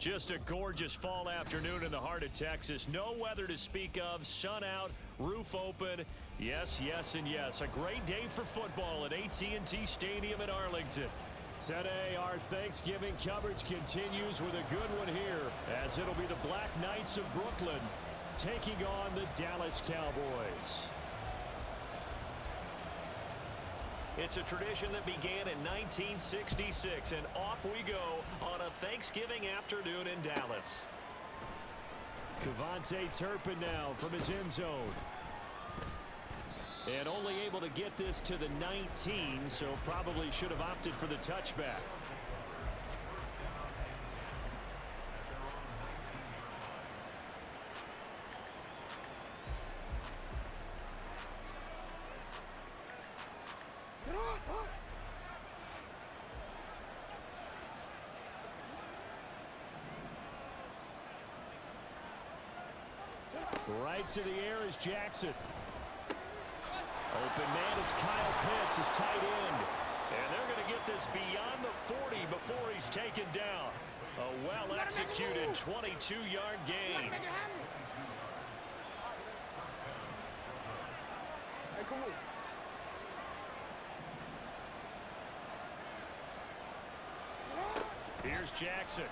Just a gorgeous fall afternoon in the heart of Texas. No weather to speak of. Sun out, roof open. Yes, yes, and yes. A great day for football at AT&T Stadium in Arlington. Today, our Thanksgiving coverage continues with a good one here, as it'll be the Black Knights of Brooklyn taking on the Dallas Cowboys. It's a tradition that began in 1966, and off we go on a Thanksgiving afternoon in Dallas. Kevontae Turpin now from his end zone. And only able to get this to the 19, so probably should have opted for the touchback. Right to the air is Jackson. Open man is Kyle Pitts, his tight end. And they're going to get this beyond the 40 before he's taken down. A well-executed 22-yard gain. Here's Jackson.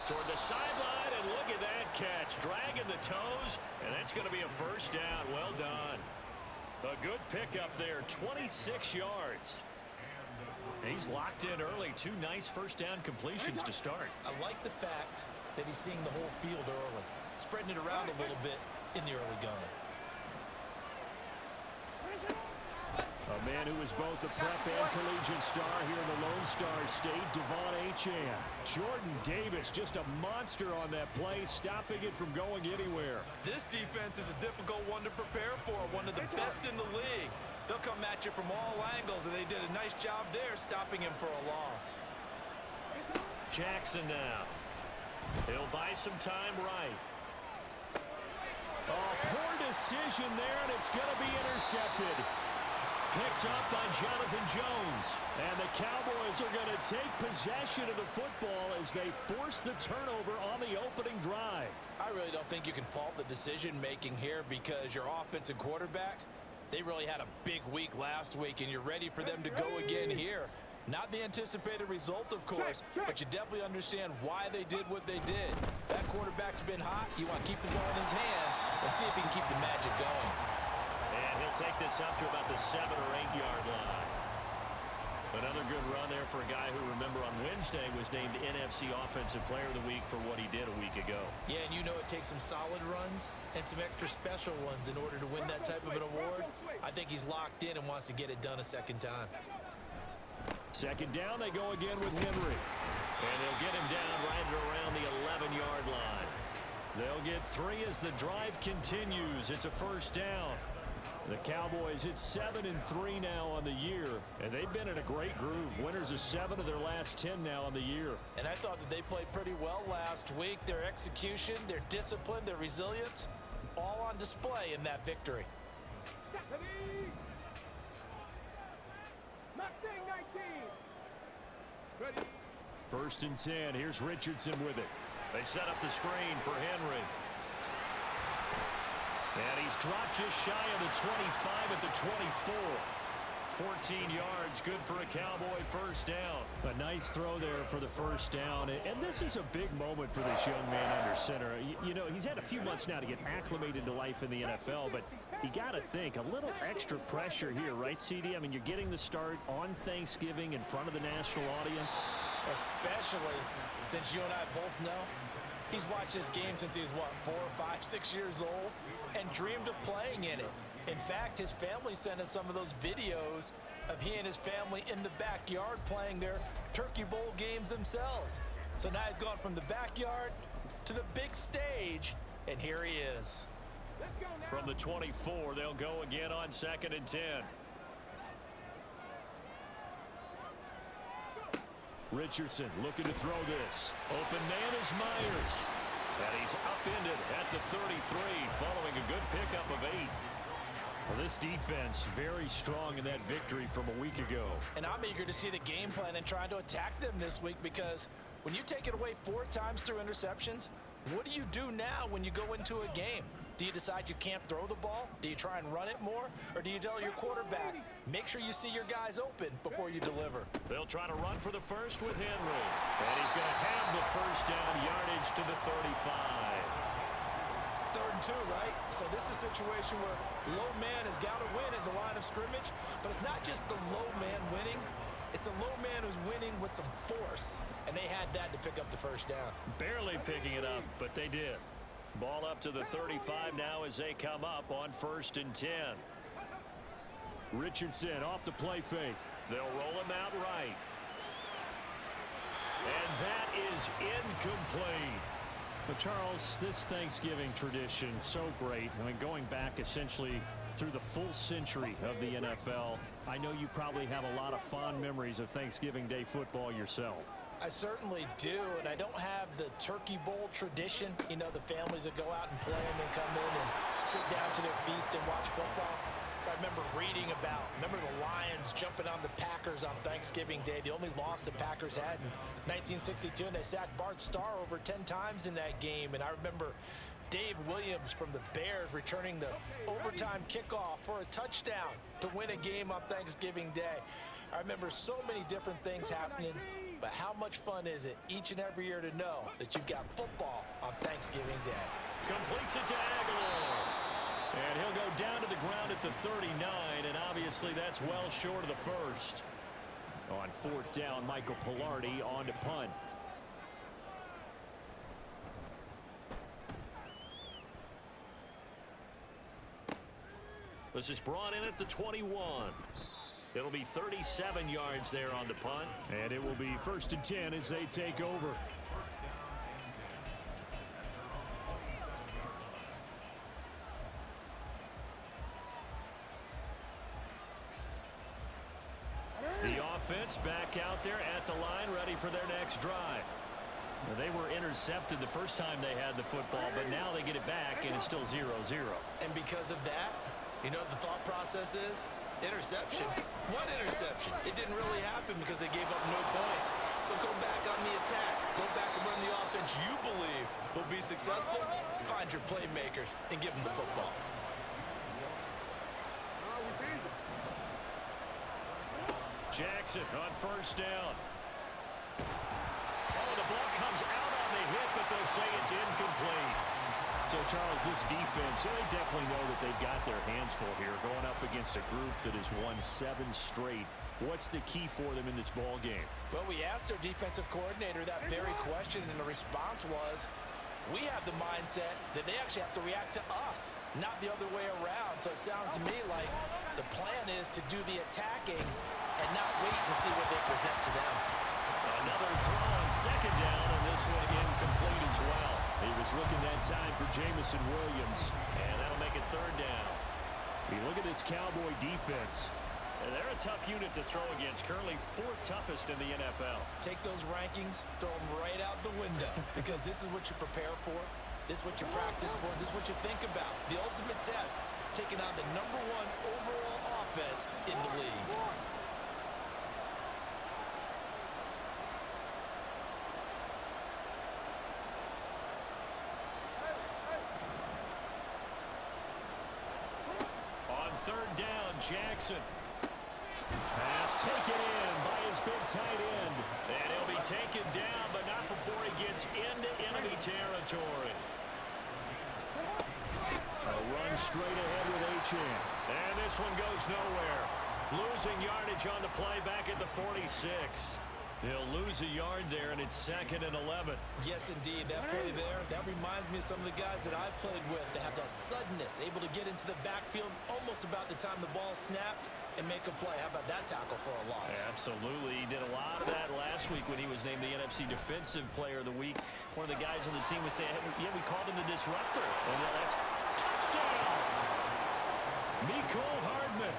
Toward the sideline, and look at that catch. Dragging the toes, and that's going to be a first down. Well done. A good pickup there, 26 yards. He's locked in early. Two nice first down completions to start. I like the fact that he's seeing the whole field early, spreading it around a little bit in the early going. A man who is both a prep and collegiate star here in the Lone Star State, Devon Achane. Jordan Davis, just a monster on that play, stopping it from going anywhere. This defense is a difficult one to prepare for, one of the best in the league. They'll come at you from all angles, and they did a nice job there stopping him for a loss. Jackson now. He'll buy some time right. Oh, poor decision there, and it's going to be intercepted. Picked up by Jonathan Jones. And the Cowboys are going to take possession of the football as they force the turnover on the opening drive. I really don't think you can fault the decision-making here because your offensive quarterback, they really had a big week last week, and you're ready for them to go again here. Not the anticipated result, of course, but you definitely understand why they did what they did. That quarterback's been hot. You want to keep the ball in his hands and see if he can keep the magic going. And he'll take this up to about the 7- or 8-yard line. Another good run there for a guy who, remember, on Wednesday was named NFC Offensive Player of the Week for what he did a week ago. Yeah, and you know it takes some solid runs and some extra special ones in order to win that type of an award. I think he's locked in and wants to get it done a second time. Second down, they go again with Henry. And they'll get him down right around the 11-yard line. They'll get 3 as the drive continues. It's a first down. The Cowboys, it's 7-3 now on the year, and they've been in a great groove. Winners of 7 of their last 10 now on the year. And I thought that they played pretty well last week. Their execution, their discipline, their resilience, all on display in that victory. First and 10. Here's Richardson with it. They set up the screen for Henry. And he's dropped just shy of the 25 at the 24. 14 yards, good for a Cowboy first down. A nice throw there for the first down. And this is a big moment for this young man under center. You know, he's had a few months now to get acclimated to life in the NFL, but you got to think, a little extra pressure here, right, CD? I mean, you're getting the start on Thanksgiving in front of the national audience. Especially since you and I both know he's watched this game since he was, what, 4, 5, 6 years old and dreamed of playing in it. In fact, his family sent us some of those videos of he and his family in the backyard playing their Turkey Bowl games themselves. So now he's gone from the backyard to the big stage, and here he is. From the 24, they'll go again on 2nd and 10. Richardson looking to throw this. Open man is Myers. And he's upended at the 33 following a good pickup of 8. Well, this defense very strong in that victory from a week ago. And I'm eager to see the game plan and trying to attack them this week, because when you take it away 4 times through interceptions, what do you do now when you go into a game? Do you decide you can't throw the ball? Do you try and run it more? Or do you tell your quarterback, make sure you see your guys open before you deliver? They'll try to run for the first with Henry. And he's going to have the first down, yardage to the 35. 3rd and 2, right? So this is a situation where low man has got to win at the line of scrimmage, but it's not just the low man winning. It's the low man who's winning with some force, and they had that to pick up the first down. Barely picking it up, but they did. Ball up to the 35 now as they come up on 1st and 10. Richardson off the play fake. They'll roll him out right. And that is incomplete. But Charles, this Thanksgiving tradition, so great. I mean, going back essentially through the full century of the NFL, I know you probably have a lot of fond memories of Thanksgiving Day football yourself. I certainly do, and I don't have the Turkey Bowl tradition. You know, the families that go out and play and then come in and sit down to their feast and watch football. I remember reading about, the Lions jumping on the Packers on Thanksgiving Day. The only loss the Packers had in 1962, and they sacked Bart Starr over 10 times in that game. And I remember Dave Williams from the Bears returning the overtime kickoff for a touchdown to win a game on Thanksgiving Day. I remember so many different things happening, but how much fun is it each and every year to know that you've got football on Thanksgiving Day? Completes it to Aguilar. And he'll go down to the ground at the 39, and obviously that's well short of the first. On 4th down, Michael Pilardi on to punt. This is brought in at the 21. It'll be 37 yards there on the punt. And it will be 1st and 10 as they take over. The offense back out there at the line, ready for their next drive. They were intercepted the first time they had the football, but now they get it back, and it's still 0-0. And because of that, you know what the thought process is? Interception. What interception? It didn't really happen because they gave up no points. So go back on the attack. Go back and run the offense you believe will be successful. Find your playmakers and give them the football. Jackson on 1st down. Oh, the ball comes out on the hit, but they'll say it's incomplete. So, Charles, this defense, they definitely know that they've got their hands full here, going up against a group that has won 7 straight. What's the key for them in this ball game? Well, we asked their defensive coordinator that very question, and the response was, we have the mindset that they actually have to react to us, not the other way around. So it sounds to me like the plan is to do the attacking and not wait to see what they present to them. Another throw on 2nd down, and this one incomplete as well. He was looking that time for Jamison Williams, and that'll make it 3rd down. We look at this Cowboy defense. And they're a tough unit to throw against, currently 4th toughest in the NFL. Take those rankings, throw them right out the window, because this is what you prepare for, this is what you practice for, this is what you think about. The ultimate test, taking on the #1 overall offense in the league. On 3rd down, Jackson. Pass taken in by his big tight end. And he'll be taken down, but not before he gets into enemy territory. A run straight ahead with Achane. And this one goes nowhere. Losing yardage on the play back at the 46. He'll lose a yard there, and it's 2nd and 11. Yes, indeed. That play there, that reminds me of some of the guys that I've played with that have that suddenness, able to get into the backfield almost about the time the ball snapped and make a play. How about that tackle for a loss? Absolutely. He did a lot of that last week when he was named the NFC Defensive Player of the Week. One of the guys on the team was saying, yeah, we called him the disruptor. And that's touchdown! Mecole Hardman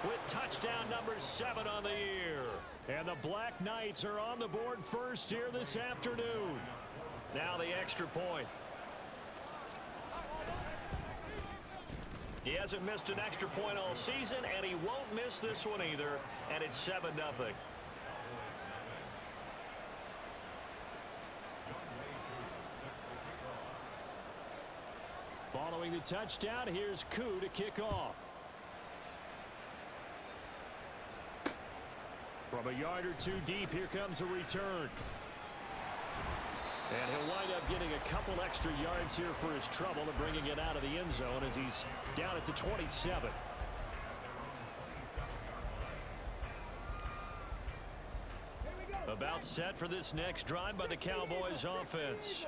with touchdown number 7 on the year. And the Black Knights are on the board first here this afternoon. Now the extra point. He hasn't missed an extra point all season, and he won't miss this one either, and it's 7-0. Following the touchdown, here's Koo to kick off. From a yard or two deep, here comes a return. And he'll wind up getting a couple extra yards here for his trouble and bringing it out of the end zone as he's down at the 27. About set for this next drive by the Cowboys offense.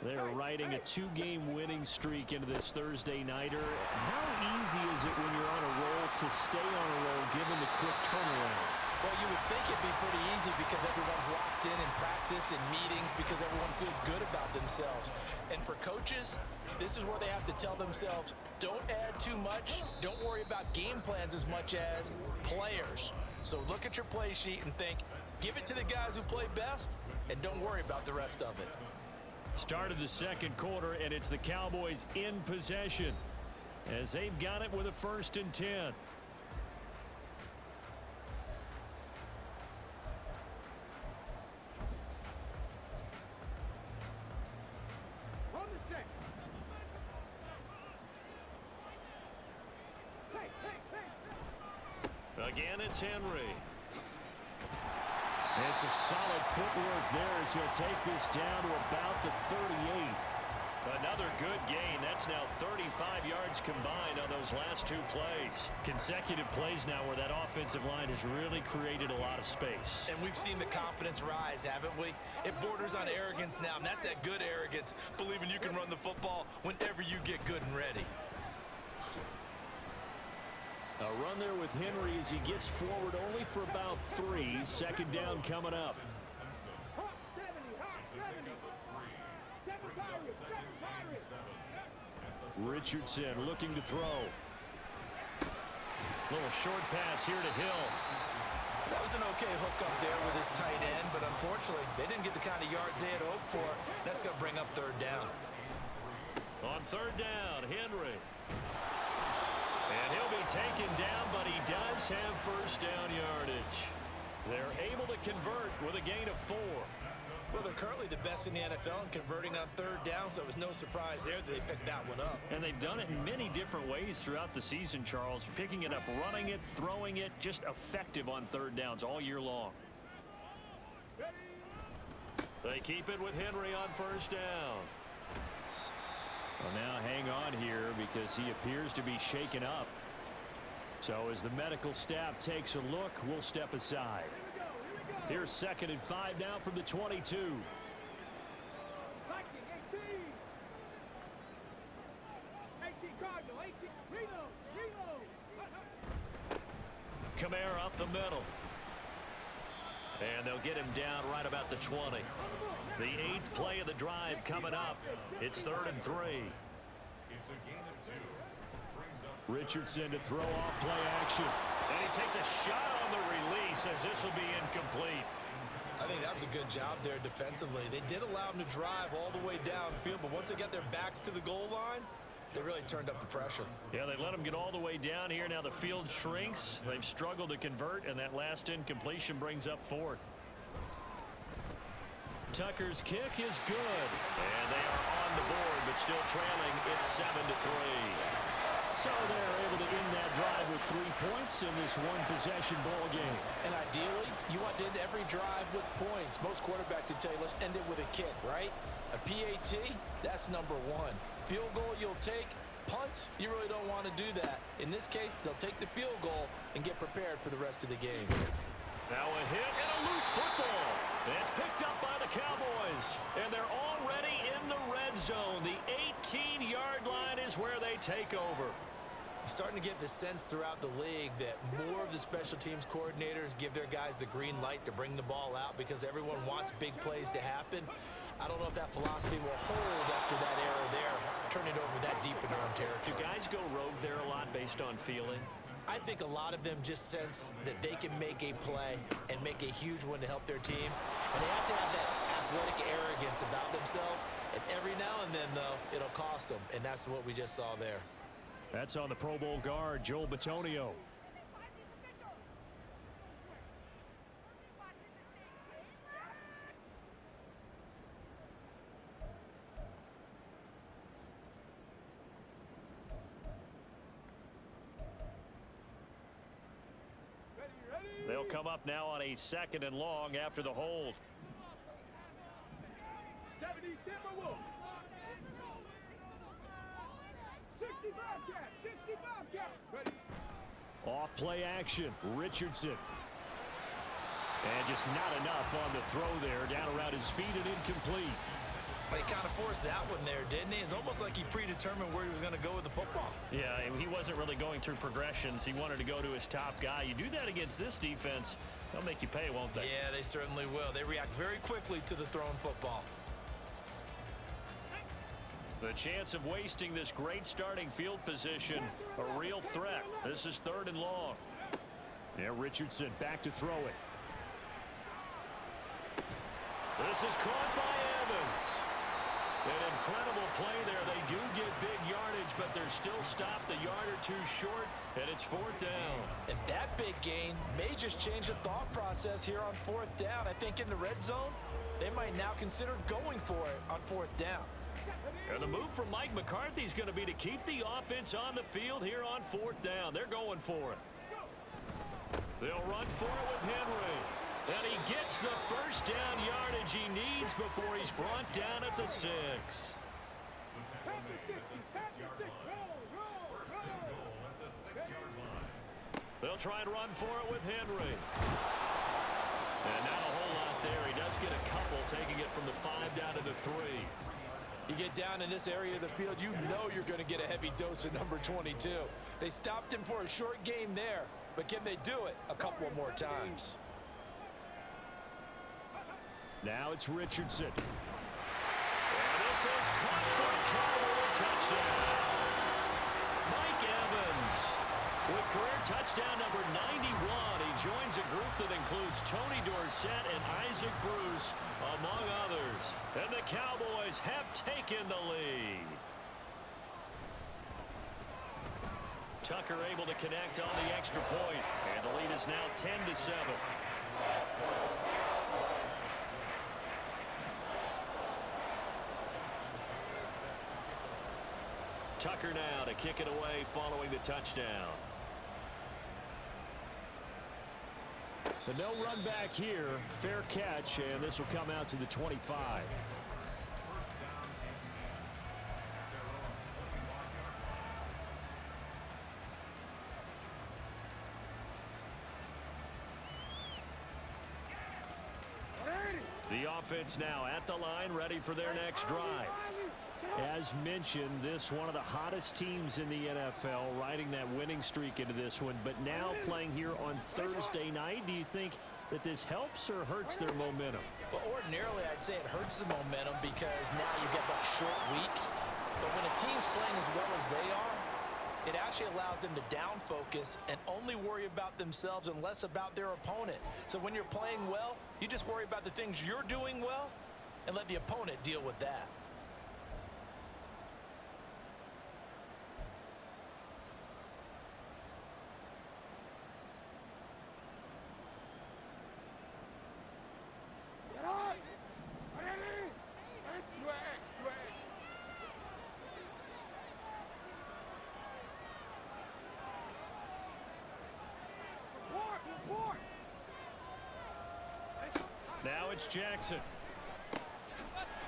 They're riding a two-game winning streak into this Thursday nighter. How easy is it when you're on a roll to stay on a roll given the quick turnaround? Well, you would think it'd be pretty easy because everyone's locked in practice and meetings because everyone feels good about themselves. And for coaches, this is where they have to tell themselves, don't add too much, don't worry about game plans as much as players. So look at your play sheet and think, give it to the guys who play best, and don't worry about the rest of it. Start of the second quarter, and it's the Cowboys in possession as they've got it with a 1st and 10. Again, it's Henry. And some solid footwork there as he'll take this down to about the 38. Another good gain. That's now 35 yards combined on those last two plays. Consecutive plays now where that offensive line has really created a lot of space. And we've seen the confidence rise, haven't we? It borders on arrogance now, and that's that good arrogance, believing you can run the football whenever you get good and ready. A run there with Henry as he gets forward only for about 3. 2nd down coming up. Richardson looking to throw. Little short pass here to Hill. That was an okay hook up there with his tight end, but unfortunately, they didn't get the kind of yards they had hoped for. That's going to bring up 3rd down. On 3rd down, Henry. And he'll be taken down, but he does have 1st down yardage. They're able to convert with a gain of 4. Well, they're currently the best in the NFL in converting on 3rd down, so it was no surprise there that they picked that one up. And they've done it in many different ways throughout the season, Charles. Picking it up, running it, throwing it, just effective on 3rd downs all year long. They keep it with Henry on 1st down. Well, now hang on here because he appears to be shaken up. So as the medical staff takes a look, we'll step aside. Here's 2nd and 5 now from the 22. Kamara up the middle. And they'll get him down right about the 20. The 8th play of the drive coming up. It's 3rd and 3. Richardson to throw off play action. And he takes a shot on the release as this will be incomplete. I think that was a good job there defensively. They did allow him to drive all the way downfield, but once they got their backs to the goal line, they really turned up the pressure. Yeah, they let him get all the way down here. Now the field shrinks. They've struggled to convert, and that last incompletion brings up 4th. Tucker's kick is good. And they are on the board, but still trailing. It's 7-3. So they're able to end that drive with 3 points in this one-possession ball game. And ideally, you want to end every drive with points. Most quarterbacks would tell you, let's end it with a kick, right? A PAT, that's number 1. Field goal you'll take. Punts, you really don't want to do that. In this case, they'll take the field goal and get prepared for the rest of the game. Now a hit and a loose football. And it's picked up by the Cowboys. And they're already in the red zone. The 18-yard line is where they take over. Starting to get the sense throughout the league that more of the special teams coordinators give their guys the green light to bring the ball out because everyone wants big plays to happen. I don't know if that philosophy will hold after that error there, turning it over that deep in their own territory. Do guys go rogue there a lot based on feeling? I think a lot of them just sense that they can make a play and make a huge one to help their team. And they have to have that athletic arrogance about themselves. And every now and then, though, it'll cost them. And that's what we just saw there. That's on the Pro Bowl guard, Joel Bitonio. They'll come up now on a 2nd and long after the hold. 70 Timberwolves. 65 cap. 65 cap. Ready. Off play action. Richardson. And just not enough on the throw there. Down around his feet and incomplete. But he kind of forced that one there, didn't he? It's almost like he predetermined where he was going to go with the football. Yeah, he wasn't really going through progressions. He wanted to go to his top guy. You do that against this defense, they'll make you pay, won't they? Yeah, they certainly will. They react very quickly to the thrown football. The chance of wasting this great starting field position, a real threat. This is 3rd and long. Yeah, Richardson back to throw it. This is caught by Evans. An incredible play there. They do get big yardage, but they're still stopped a yard or two short, and it's 4th down. And that big gain may just change the thought process here on 4th down. I think in the red zone, they might now consider going for it on 4th down. And the move from Mike McCarthy is going to be to keep the offense on the field here on 4th down. They're going for it. They'll run for it with Henry. And he gets the first down yardage he needs before he's brought down at the 6. They'll try and run for it with Henry. And not a whole lot there. He does get a couple, taking it from the 5 down to the 3. You get down in this area of the field, you know you're going to get a heavy dose of number 22. They stopped him for a short game there, but can they do it a couple more times? Now it's Richardson. And this is caught for a Cowboy touchdown. Mike Evans with career touchdown number 91. He joins a group that includes Tony Dorsett and Isaac Bruce, among others. And the Cowboys have taken the lead. Tucker able to connect on the extra point. And the lead is now 10-7. Tucker now to kick it away following the touchdown. The no run back here. Fair catch, and this will come out to the 25. The offense now at the line, ready for their next drive. As mentioned, this one of the hottest teams in the NFL, riding that winning streak into this one, but now playing here on Thursday night. Do you think that this helps or hurts their momentum? Well, ordinarily, I'd say it hurts the momentum because now you get that short week. But when a team's playing as well as they are, it actually allows them to down focus and only worry about themselves and less about their opponent. So when you're playing well, you just worry about the things you're doing well and let the opponent deal with that. Now it's Jackson.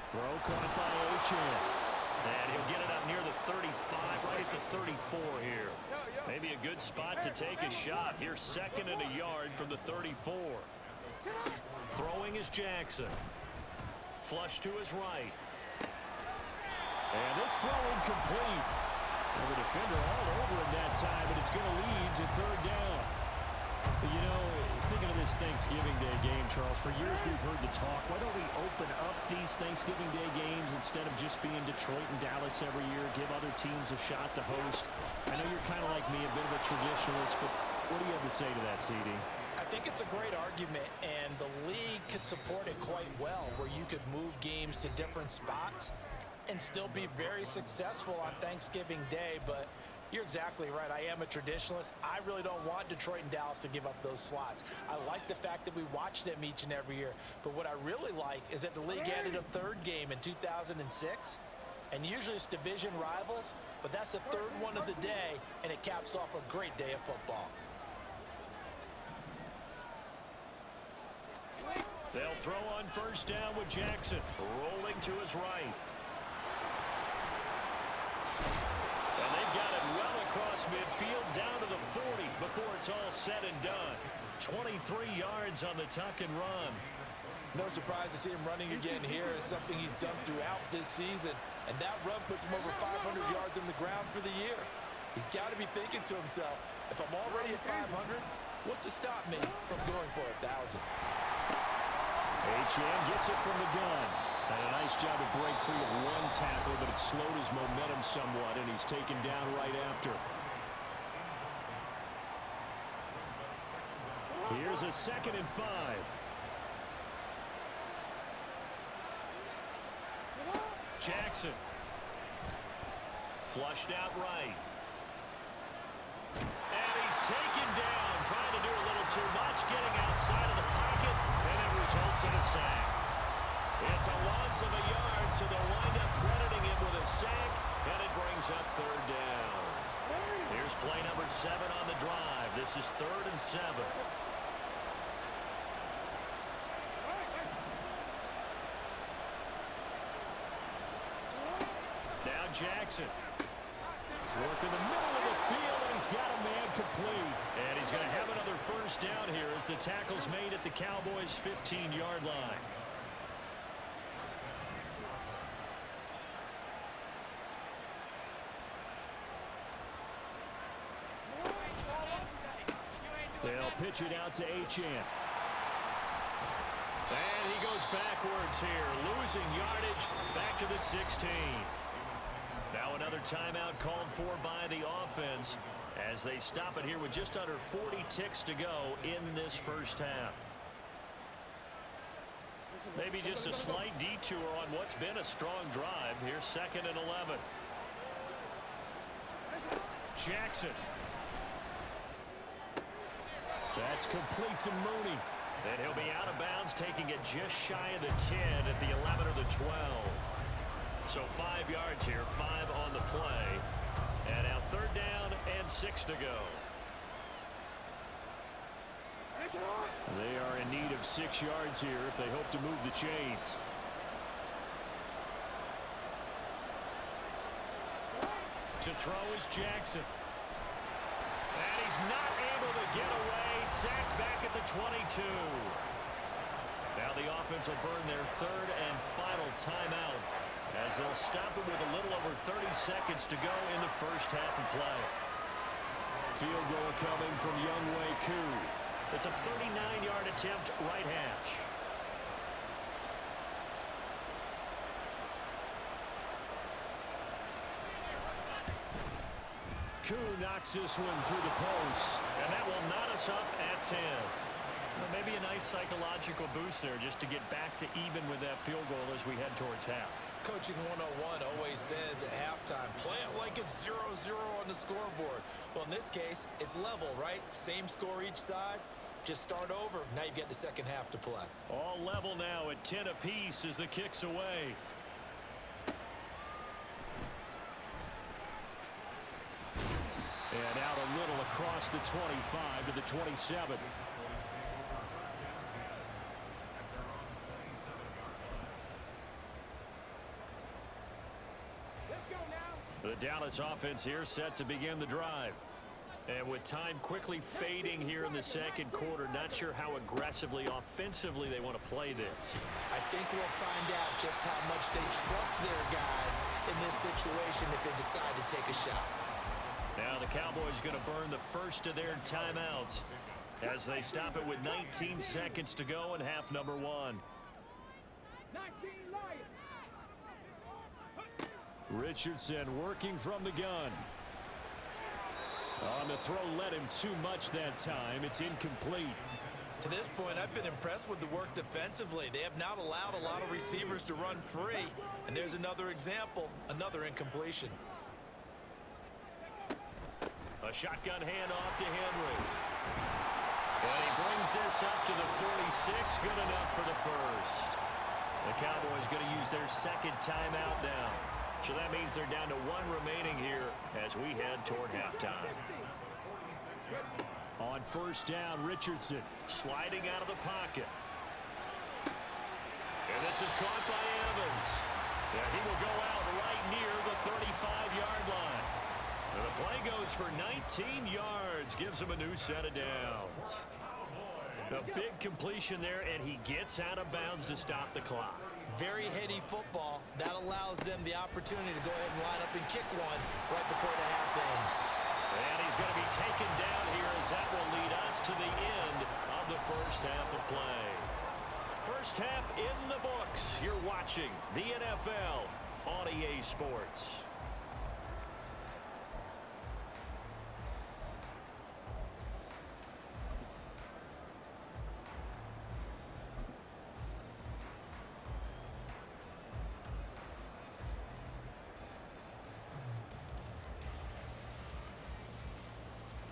Throw caught by Ochan. And he'll get it up near the 35, right at the 34 here. Maybe a good spot to take a shot. Here's 2nd and a yard from the 34. Throwing is Jackson. Flush to his right. And this throw incomplete. Well, the defender all over him that time, but it's going to lead to 3rd down. You know, thinking of this Thanksgiving Day game, Charles, for years we've heard the talk, why don't we open up these Thanksgiving Day games instead of just being Detroit and Dallas every year, give other teams a shot to host? I know you're kind of like me, a bit of a traditionalist, but what do you have to say to that, CD? I think it's a great argument, and the league could support it quite well, where you could move games to different spots and still be very successful on Thanksgiving Day. But You're exactly right. I am a traditionalist. I really don't want Detroit and Dallas to give up those slots. I like the fact that we watch them each and every year. But what I really like is that the league added a third game in 2006. And usually it's division rivals, but that's the third one of the day, and it caps off a great day of football. They'll throw on first down with Jackson, rolling to his right. And they've got it well across midfield, down to the 40 before it's all said and done. 23 yards on the tuck and run. No surprise to see him running again here. It's something he's done throughout this season. And that run puts him over 500 yards on the ground for the year. He's got to be thinking to himself, if I'm already at 500, what's to stop me from going for 1,000? Achane gets it from the gun. And a nice job to break free of one tackle, but it slowed his momentum somewhat, and he's taken down right after. Here's a 2nd and 5. Jackson. Flushed out right. And he's taken down, trying to do a little too much, getting outside of the pocket, and it results in a sack. It's a loss of a yard, so they'll wind up crediting him with a sack, and it brings up 3rd down. Here's play number 7 on the drive. This is 3rd and 7. Now Jackson. Working the middle of the field, and he's got a man complete. And he's going to have another first down here as the tackle's made at the Cowboys' 15-yard line. They'll pitch it out to Achane. And he goes backwards here, losing yardage back to the 16. Now another timeout called for by the offense as they stop it here with just under 40 ticks to go in this first half. Maybe just a slight detour on what's been a strong drive. Here's 2nd and 11. Jackson. That's complete to Mooney. And he'll be out of bounds, taking it just shy of the 10 at the 11 or the 12. So 5 yards here, 5 on the play. And now 3rd down and 6 to go. They are in need of 6 yards here if they hope to move the chains. To throw is Jackson. And he's not able to get away. Sacked back at the 22. Now the offense will burn their 3rd and final timeout as they'll stop it with a little over 30 seconds to go in the first half of play. Field goal coming from Younghoe Koo. It's a 39-yard attempt right hash. Koo knocks this one through the post, and that will knot us up at 10. Well, maybe a nice psychological boost there just to get back to even with that field goal as we head towards half. Coaching 101 always says at halftime, play it like it's 0-0 on the scoreboard. Well, in this case, it's level, right? Same score each side. Just start over. Now you get the second half to play. All level now at 10 apiece as the kick's away. And out a little across the 25 to the 27. The Dallas offense here set to begin the drive. And with time quickly fading here in the second quarter, not sure how aggressively, offensively they want to play this. I think we'll find out just how much they trust their guys in this situation if they decide to take a shot. Now the Cowboys going to burn the first of their timeouts as they stop it with 19 seconds to go in half number 1. 19 Lions. Richardson working from the gun. On the throw, led him too much that time. It's incomplete. To this point, I've been impressed with the work defensively. They have not allowed a lot of receivers to run free. And there's another example, another incompletion. A shotgun handoff to Henry. And he brings this up to the 46. Good enough for the first. The Cowboys going to use their second timeout now. So that means they're down to one remaining here as we head toward halftime. On first down, Richardson sliding out of the pocket. And this is caught by Evans. Yeah, he will go out right near the 35-yard line. And the play goes for 19 yards, gives him a new set of downs. A big completion there, and he gets out of bounds to stop the clock. Very heady football. That allows them the opportunity to go ahead and line up and kick one right before the half ends. And he's going to be taken down here as that will lead us to the end of the first half of play. First half in the books. You're watching the NFL on EA Sports.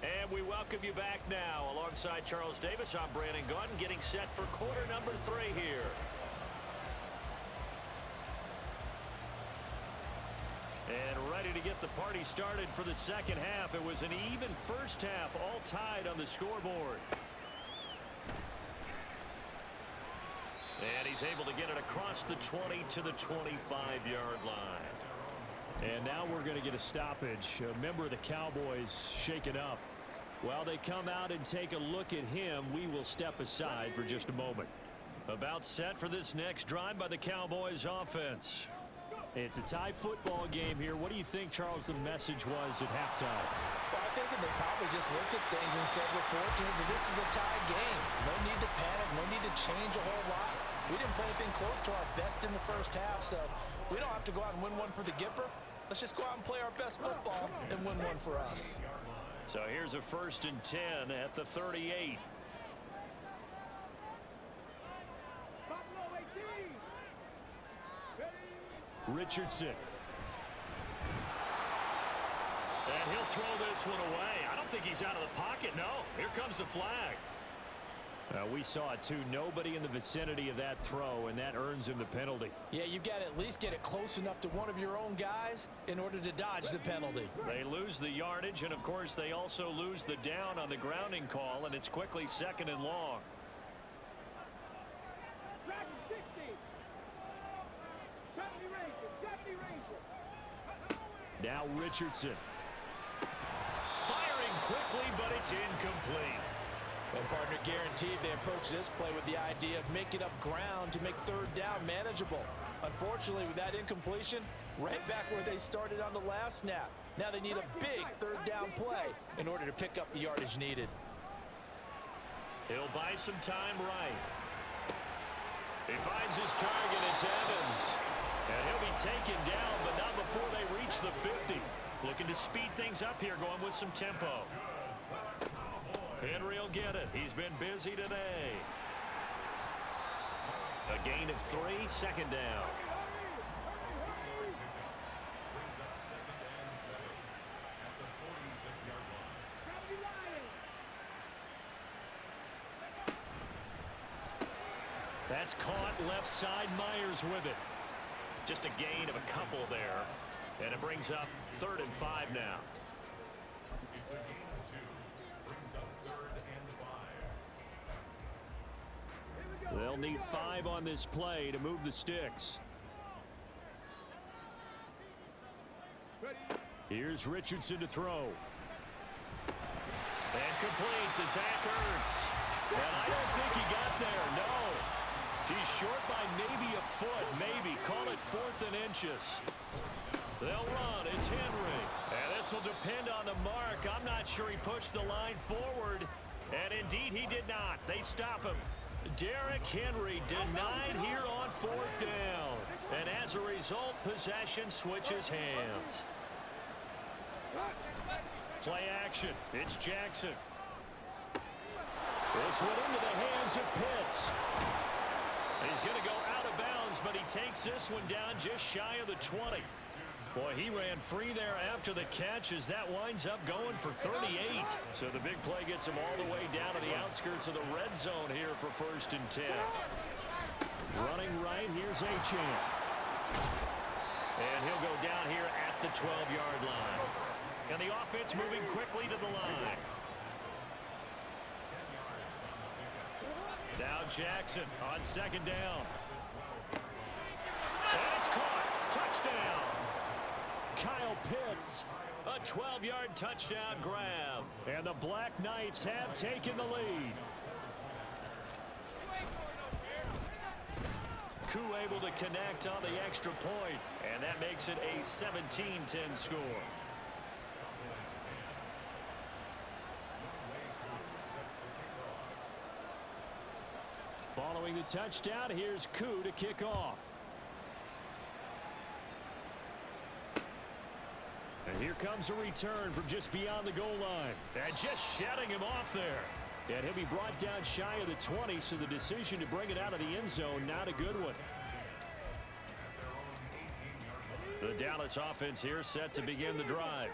And we welcome you back now. Alongside Charles Davis, I'm Brandon Gaudin, getting set for quarter number 3 here. And ready to get the party started for the second half. It was an even first half, all tied on the scoreboard. And he's able to get it across the 20 to the 25-yard line. And now we're going to get a stoppage. A member of the Cowboys shaken up. While they come out and take a look at him, we will step aside for just a moment. About set for this next drive by the Cowboys offense. It's a tie football game here. What do you think, Charles, the message was at halftime? Well, I think that they probably just looked at things and said, we're fortunate that this is a tie game. No need to panic. No need to change a whole lot. We didn't play anything close to our best in the first half, so we don't have to go out and win one for the Gipper. Let's just go out and play our best football and win one for us. So here's a 1st and 10 at the 38. Richardson. And he'll throw this one away. I don't think he's out of the pocket. No, here comes the flag. We saw it too. Nobody in the vicinity of that throw, and that earns him the penalty. Yeah, you've got to at least get it close enough to one of your own guys in order to dodge the penalty. They lose the yardage, and of course they also lose the down on the grounding call, and it's quickly 2nd and long. Now Richardson. Firing quickly, but it's incomplete. And partner, guaranteed they approach this play with the idea of making up ground to make 3rd down manageable. Unfortunately, with that incompletion, right back where they started on the last snap. Now they need a big 3rd down play in order to pick up the yardage needed. He'll buy some time right. He finds his target. It's Evans. And he'll be taken down, but not before they reach the 50. Looking to speed things up here, going with some tempo. Henry will get it. He's been busy today. A gain of 3, 2nd down. That's caught left side. Myers with it. Just a gain of a couple there. And it brings up 3rd and 5 now. They'll need 5 on this play to move the sticks. Here's Richardson to throw. And complete to Zach Ertz. And I don't think he got there, no. He's short by maybe a foot, maybe. Call it 4th and inches. They'll run. It's Henry. And this will depend on the mark. I'm not sure he pushed the line forward. And indeed, he did not. They stop him. Derrick Henry denied here on 4th down. And as a result, possession switches hands. Play action. It's Jackson. This went into the hands of Pitts. He's going to go out of bounds, but he takes this one down just shy of the 20. Boy, he ran free there after the catch as that winds up going for 38. So the big play gets him all the way down to the outskirts of the red zone here for 1st and 10. Running right, here's Achane. And he'll go down here at the 12-yard line. And the offense moving quickly to the line. Now Jackson on 2nd down. And it's caught. Touchdown. Kyle Pitts, a 12-yard touchdown grab. And the Black Knights have taken the lead. Koo able to connect on the extra point, and that makes it a 17-10 score. Following the touchdown, here's Koo to kick off. And here comes a return from just beyond the goal line. And just shutting him off there. And he'll be brought down shy of the 20, so the decision to bring it out of the end zone, not a good one. The Dallas offense here set to begin the drive.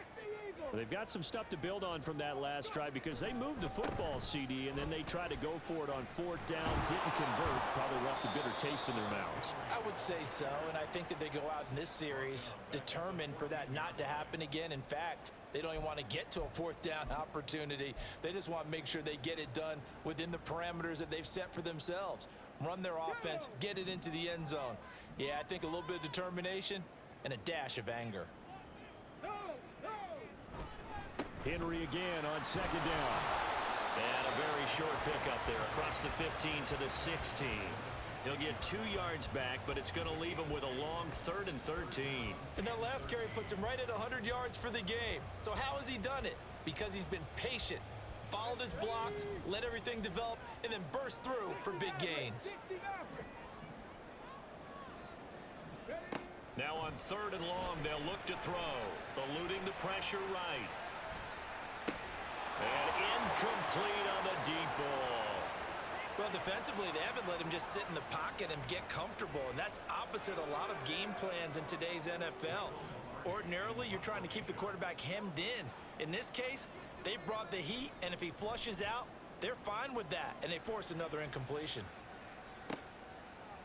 They've got some stuff to build on from that last drive because they moved the football, CD, and then they tried to go for it on 4th down, didn't convert, probably left a bitter taste in their mouths. I would say so, and I think that they go out in this series determined for that not to happen again. In fact, they don't even want to get to a 4th down opportunity. They just want to make sure they get it done within the parameters that they've set for themselves. Run their offense, get it into the end zone. Yeah, I think a little bit of determination and a dash of anger. Henry again on 2nd down. And a very short pickup there across the 15 to the 16. He'll get 2 yards back, but it's going to leave him with a long 3rd and 13. And that last carry puts him right at 100 yards for the game. So how has he done it? Because he's been patient, followed his blocks, let everything develop, and then burst through for big gains. Now on 3rd and long, they'll look to throw, eluding the pressure right. And incomplete on the deep ball. Well, defensively, they haven't let him just sit in the pocket and get comfortable, and that's opposite a lot of game plans in today's NFL. Ordinarily, you're trying to keep the quarterback hemmed in. In this case, they brought the heat, and if he flushes out, they're fine with that, and they force another incompletion.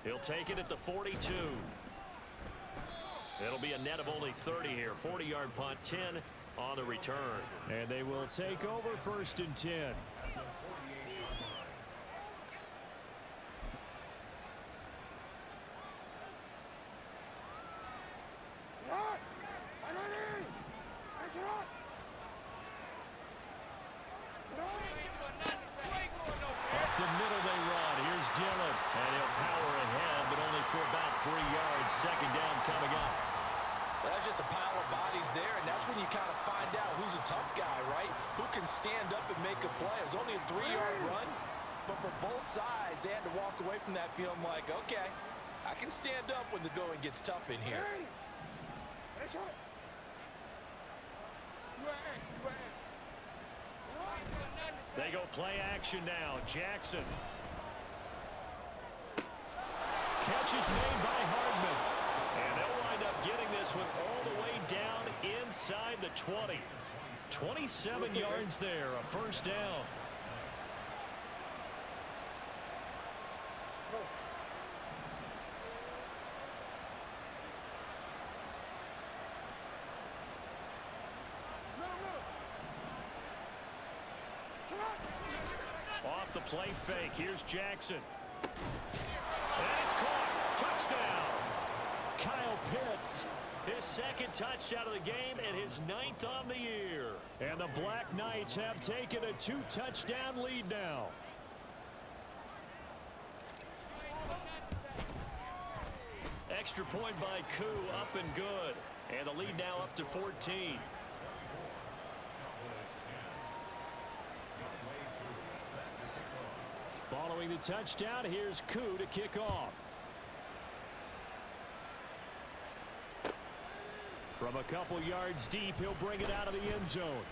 He'll take it at the 42. It'll be a net of only 30 here. 40-yard punt, 10 on the return. And they will take over 1st and 10. Up the middle they run. Here's Dillon. And he'll power ahead, but only for about 3 yards. 2nd down coming up. That's just a pile of bodies there, and that's when you kind of find out who's a tough guy, right? Who can stand up and make a play. It was only a 3-yard run, but for both sides, they had to walk away from that feeling like, okay, I can stand up when the going gets tough in here. They go play action now. Jackson. Catch is made by Hardman. And they'll wind up getting this one all the way down inside the 20. 27 yards there, a 1st down. Off the play fake. Here's Jackson. And it's caught. Touchdown. Kyle Pitts. His 2nd touchdown of the game and his 9th on the year. And the Black Knights have taken a 2-touchdown lead now. Extra point by Koo, up and good. And the lead now up to 14. Following the touchdown, here's Koo to kick off. From a couple yards deep, he'll bring it out of the end zone.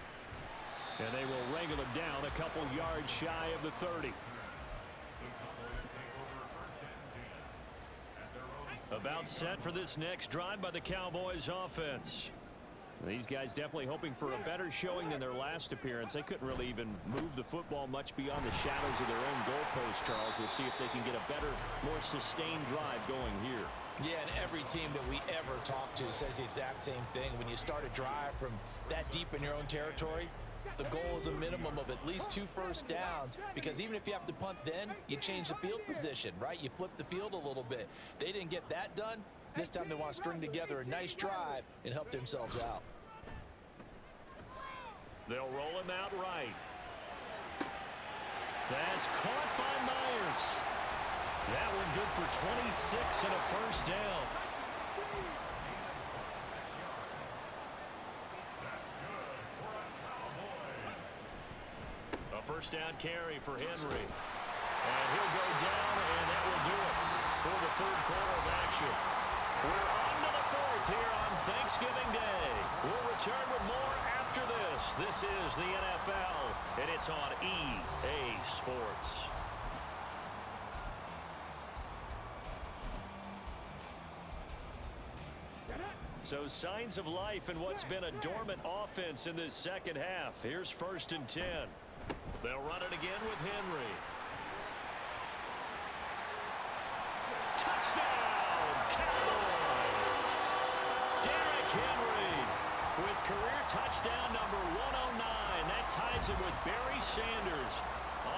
And they will wrangle him down a couple yards shy of the 30. A About set for this next drive by the Cowboys offense. These guys definitely hoping for a better showing than their last appearance. They couldn't really even move the football much beyond the shadows of their own goalpost, Charles. We'll see if they can get a better, more sustained drive going here. Yeah, and every team that we ever talk to says the exact same thing. When you start a drive from that deep in your own territory, the goal is a minimum of at least 2 first downs, because even if you have to punt then, you change the field position, right? You flip the field a little bit. They didn't get that done. This time they want to string together a nice drive and help themselves out. They'll roll him out right. That's caught by Myers. That one good for 26 and a first down. A first down carry for Henry. And he'll go down, and that will do it for the third quarter of action. We're on to the fourth here on Thanksgiving Day. We'll return with more after this. This is the NFL, and it's on EA Sports. So signs of life in what's been a dormant offense in this second half. Here's 1st and 10. They'll run it again with Henry. Touchdown, Cowboys! Derrick Henry with career touchdown number 109. That ties him with Barry Sanders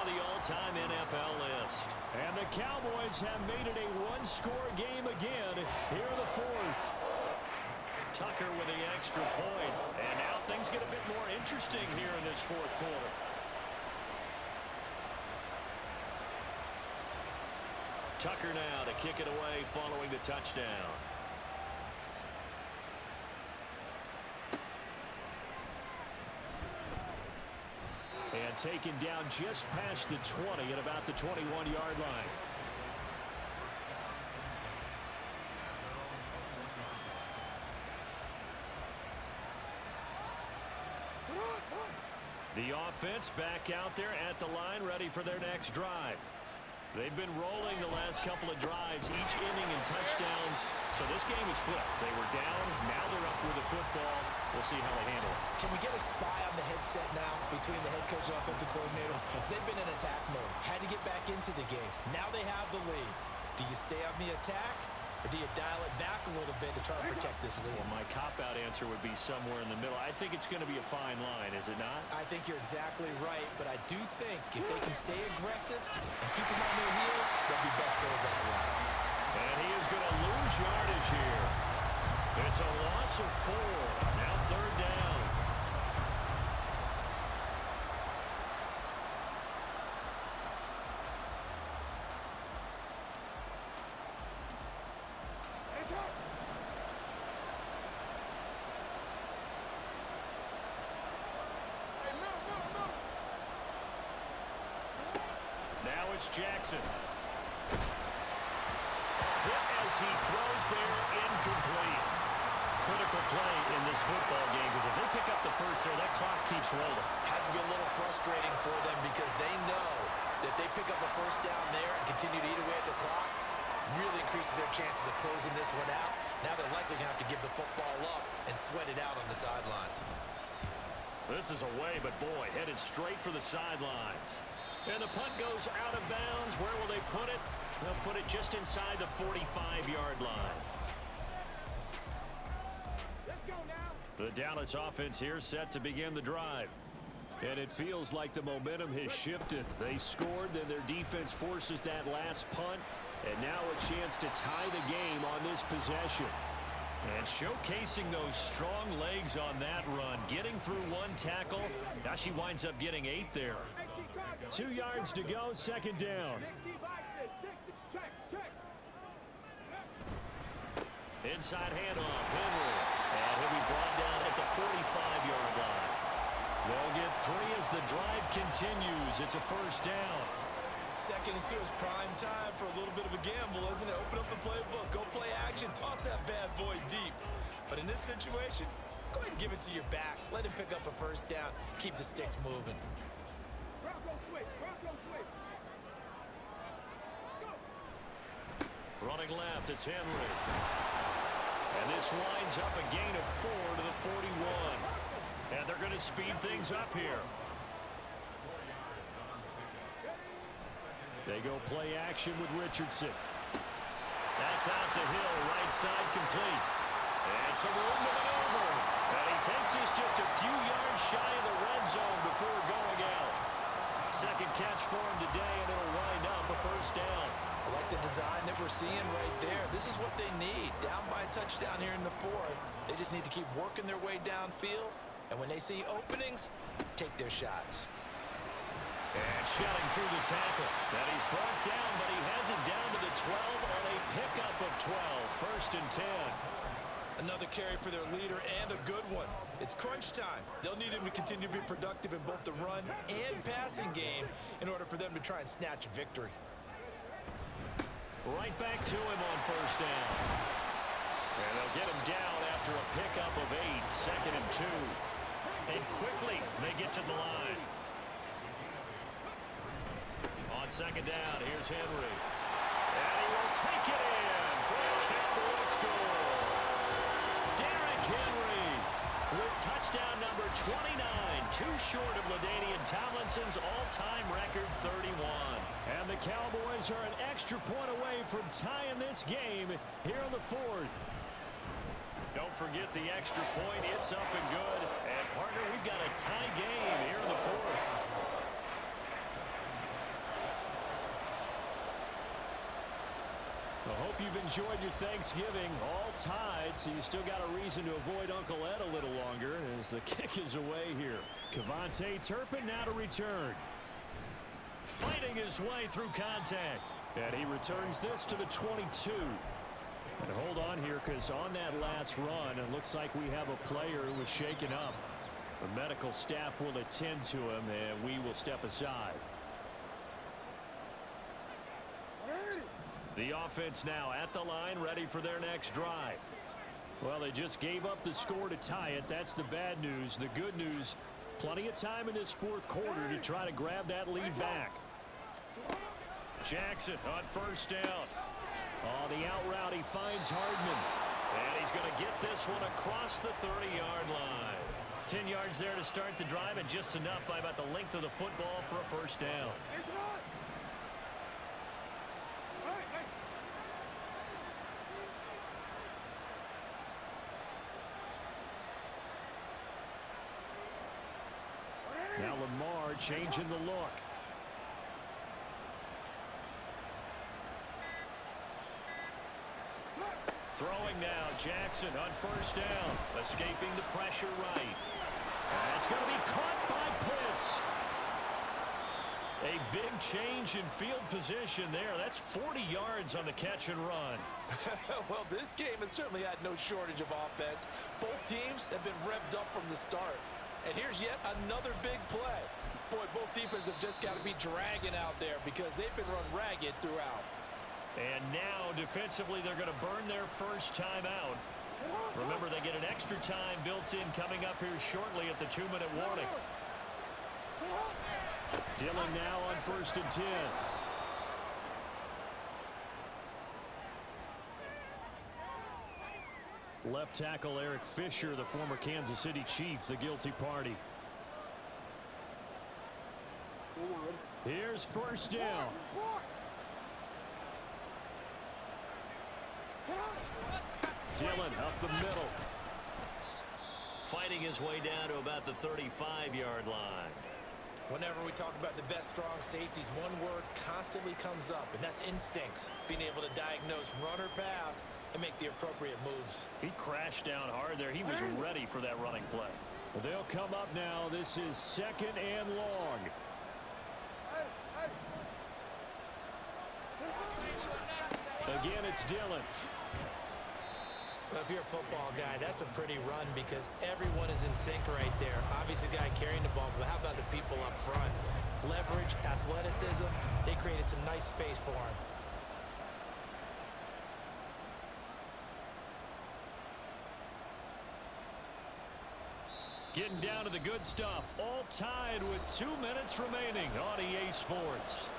on the all-time NFL list. And the Cowboys have made it a one-score game again here in the fourth. Tucker with the extra point. And now things get a bit more interesting here in this fourth quarter. Tucker now to kick it away following the touchdown. And taken down just past the 20 at about the 21-yard line. The offense back out there at the line, ready for their next drive. They've been rolling the last couple of drives, each ending in touchdowns. So this game is flipped. They were down, now they're up with the football. We'll see how they handle it. Can we get a spy on the headset now between the head coach and offensive coordinator? Because they've been in attack mode. Had to get back into the game. Now they have the lead. Do you stay on the attack, or do you dial it back a little bit to try to protect this lead? Well, my cop-out answer would be somewhere in the middle. I think it's going to be a fine line, is it not? I think you're exactly right, but I do think if they can stay aggressive and keep them on their heels, they'll be best served that way. And he is going to lose yardage here. It's a loss of 4. Now 3rd down. Now it's Jackson. Hit as he throws there, incomplete. Critical play in this football game, because if they pick up the first there, that clock keeps rolling. Has to be a little frustrating for them, because they know that if they pick up a first down there and continue to eat away at the clock, really increases their chances of closing this one out. Now they're likely going to have to give the football up and sweat it out on the sideline. This is away, but boy, headed straight for the sidelines. And the punt goes out of bounds. Where will they put it? They'll put it just inside the 45-yard line. Let's go now. The Dallas offense here set to begin the drive. And it feels like the momentum has shifted. They scored, then their defense forces that last punt. And now a chance to tie the game on this possession. And showcasing those strong legs on that run. Getting through one tackle. Now she winds up getting 8 there. 2 yards to go, 2nd down. Inside handoff, Henry. And he'll be brought down at the 45-yard line. They'll get 3 as the drive continues. It's a first down. 2nd and 2 is prime time for a little bit of a gamble, isn't it? Open up the playbook, go play action, toss that bad boy deep. But in this situation, go ahead and give it to your back. Let him pick up a first down. Keep the sticks moving. Running left, it's Henry. And this winds up a gain of 4 to the 41. And they're going to speed things up here. They go play action with Richardson. That's out to Hill, right side complete. And some room to maneuver. And he takes this just a few yards shy of the red zone before going out. Second catch for him today, and it'll wind up a first down. I like the design that we're seeing right there. This is what they need. Down by a touchdown here in the fourth. They just need to keep working their way downfield. And when they see openings, take their shots. And shelling through the tackle. And he's brought down, but he has it down to the 12 on a pickup of 12. First and 10. Another carry for their leader, and a good one. It's crunch time. They'll need him to continue to be productive in both the run and passing game in order for them to try and snatch a victory. Right back to him on first down. And they'll get him down after a pickup of 8. Second and 2. And quickly they get to the line. On second down, here's Henry. And he will take it in for a Cowboy score. Derrick Henry with touchdown number 29. Too short of LaDainian Tomlinson's all-time record 31. And the Cowboys are an extra point away from tying this game here in the fourth. Don't forget the extra point. It's up and good. And, partner, we've got a tie game here in the fourth. I hope you've enjoyed your Thanksgiving. All tied, so you still got a reason to avoid Uncle Ed a little longer as the kick is away here. Kevontae Turpin now to return. Fighting his way through contact. And he returns this to the 22. And hold on here, because on that last run, it looks like we have a player who was shaken up. The medical staff will attend to him, and we will step aside. The offense now at the line, ready for their next drive. Well, they just gave up the score to tie it. That's the bad news. The good news, plenty of time in this fourth quarter to try to grab that lead back. Jackson on first down. Oh, the out route, he finds Hardman. And he's going to get this one across the 30-yard line. 10 yards there to start the drive, and just enough by about the length of the football for a first down. Now Lamar changing the look. Throwing now, Jackson on first down. Escaping the pressure right. That's going to be caught by Pitts. A big change in field position there. That's 40 yards on the catch and run. Well, this game has certainly had no shortage of offense. Both teams have been revved up from the start. And here's yet another big play. Boy, both defenses have just got to be dragging out there because they've been run ragged throughout. And now, defensively, they're going to burn their first time out. Remember, they get an extra time built in coming up here shortly at the 2-minute warning. Dillon now on first and 10. Left tackle Eric Fisher, the former Kansas City Chief, the guilty party. Here's first down. Dillon up the middle. Fighting his way down to about the 35-yard line. Whenever we talk about the best strong safeties, one word constantly comes up, and that's instincts. Being able to diagnose run or pass and make the appropriate moves. He crashed down hard there. He was ready for that running play. Well, they'll come up now. This is second and long. Again, it's Dillon. Well, if you're a football guy, that's a pretty run because everyone is in sync right there. Obviously, the guy carrying the ball, but how about the people up front? Leverage, athleticism, they created some nice space for him. Getting down to the good stuff. All tied with 2 minutes remaining on EA Sports.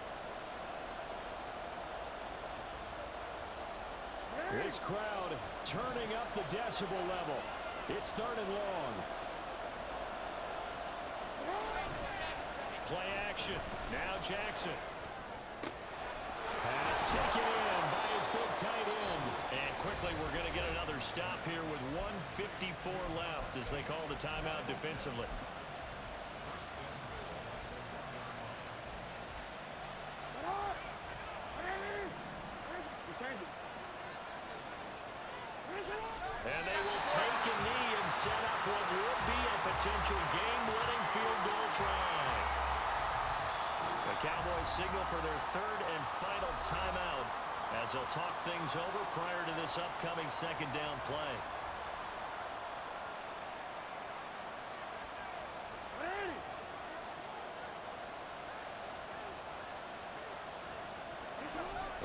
This crowd turning up the decibel level. It's 3rd and long. Play action. Now Jackson. Pass taken in by his big tight end. And quickly we're going to get another stop here with 1:54 left as they call the timeout defensively. And they will take a knee and set up what would be a potential game-winning field goal try. The Cowboys signal for their 3rd and final timeout as they'll talk things over prior to this upcoming 2nd down play.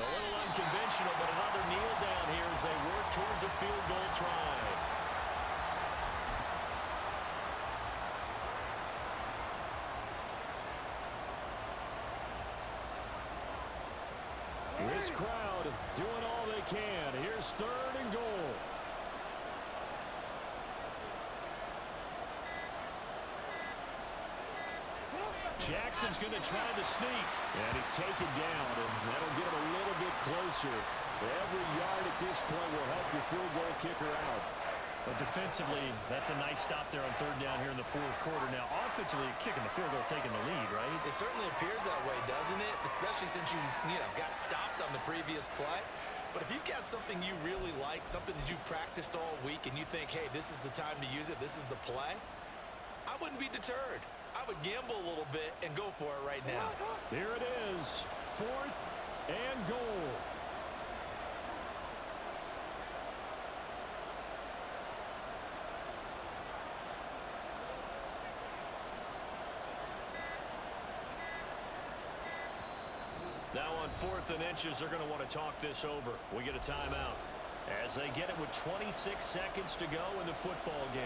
A little unconventional, but another kneel down here as they work towards a field goal try. This crowd doing all they can. Here's 3rd and goal. Jackson's going to try the sneak. And he's taken down, and that'll get him a little bit closer. Every yard at this point will help your field goal kicker out. But defensively, that's a nice stop there on 3rd down here in the 4th quarter. Now, offensively, kicking the field goal, taking the lead, right? It certainly appears that way, doesn't it? Especially since you got stopped on the previous play. But if you've got something you really like, something that you've practiced all week, and you think, hey, this is the time to use it, this is the play, I wouldn't be deterred. I would gamble a little bit and go for it right now. Here it is, 4th and goal. Now on 4th and inches, they're going to want to talk this over. We get a timeout as they get it with 26 seconds to go in the football game.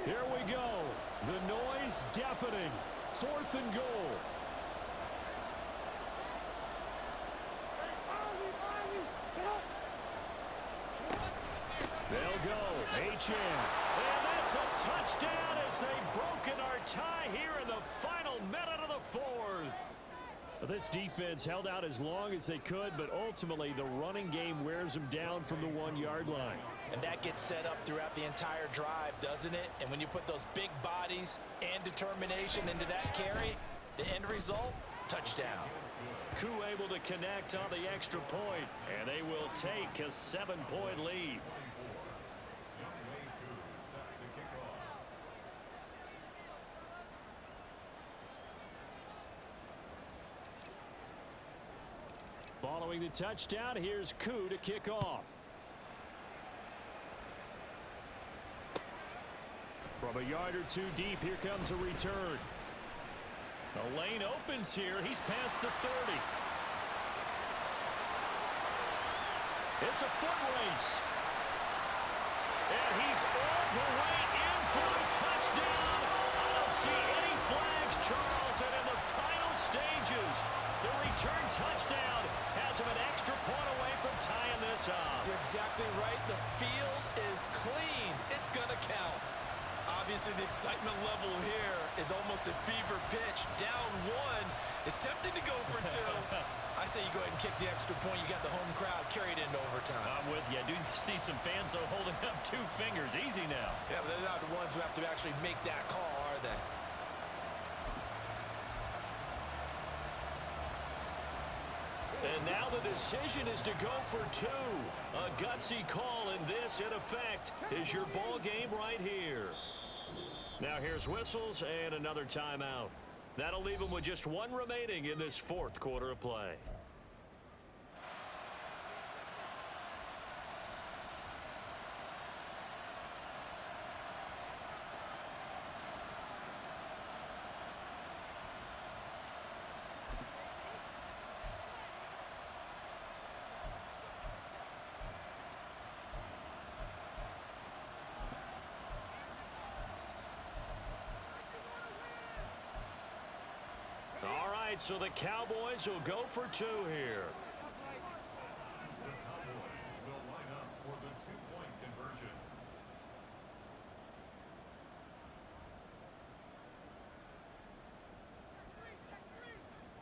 Here we go. The noise deafening. 4th and goal. They'll go. HN. And that's a touchdown as they've broken our tie here in the final minute of the 4th. This defense held out as long as they could, but ultimately the running game wears them down from the 1-yard line. And that gets set up throughout the entire drive, doesn't it? And when you put those big bodies and determination into that carry, the end result, touchdown. Koo able to connect on the extra point, and they will take a 7-point lead. Following the touchdown, here's Koo to kick off. From a yard or 2 deep, here comes a return. The lane opens here. He's past the 30. It's a foot race. And he's all the way in for a touchdown. I don't see any flags, Charles. And in the final stages, the return touchdown has him an extra point away from tying this up. You're exactly right. The field is clean. It's going to count. Obviously, the excitement level here is almost a fever pitch. Down 1. It's tempting to go for 2. I say you go ahead and kick the extra point. You got the home crowd carried into overtime. I'm with you. I do see some fans, though, holding up 2 fingers. Easy now. Yeah, but they're not the ones who have to actually make that call, are they? And now the decision is to go for 2. A gutsy call, and this, in effect, is your ball game right here. Now here's whistles and another timeout. That'll leave them with just 1 remaining in this 4th quarter of play. right, so the Cowboys will go for two here. The Cowboys will line up for the two-point conversion.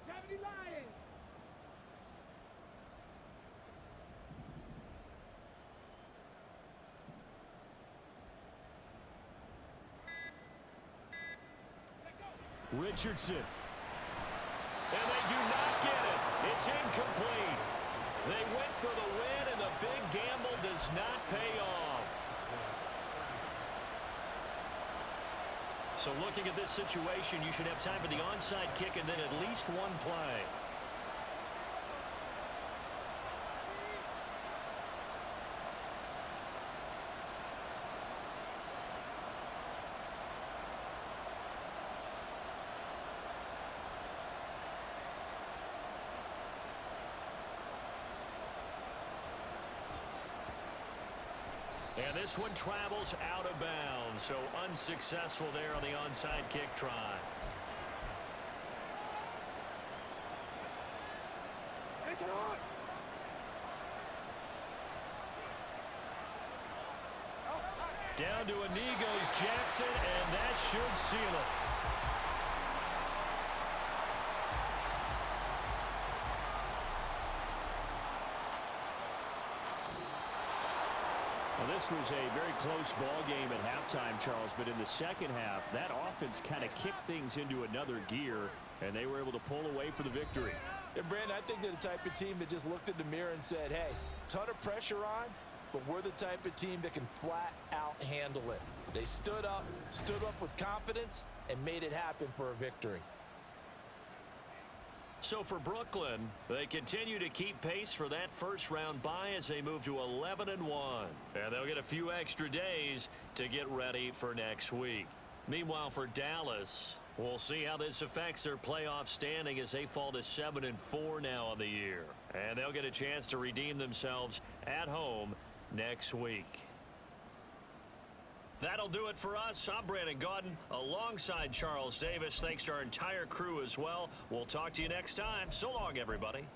Cavity Lions. Richardson. And they do not get it. It's incomplete. They went for the win, and the big gamble does not pay off. So looking at this situation, you should have time for the onside kick and then at least one play. And this one travels out of bounds, so unsuccessful there on the onside kick try. Down to a knee goes Jackson, and that should seal it. Well, this was a very close ball game at halftime, Charles, but in the second half, that offense kind of kicked things into another gear, and they were able to pull away for the victory. And Brandon, I think they're the type of team that just looked in the mirror and said, hey, ton of pressure on, but we're the type of team that can flat out handle it. They stood up with confidence, and made it happen for a victory. So for Brooklyn, they continue to keep pace for that first-round bye as they move to 11-1. And they'll get a few extra days to get ready for next week. Meanwhile, for Dallas, we'll see how this affects their playoff standing as they fall to 7-4 now on the year. And they'll get a chance to redeem themselves at home next week. That'll do it for us. I'm Brandon Gaudin alongside Charles Davis. Thanks to our entire crew as well. We'll talk to you next time. So long, everybody.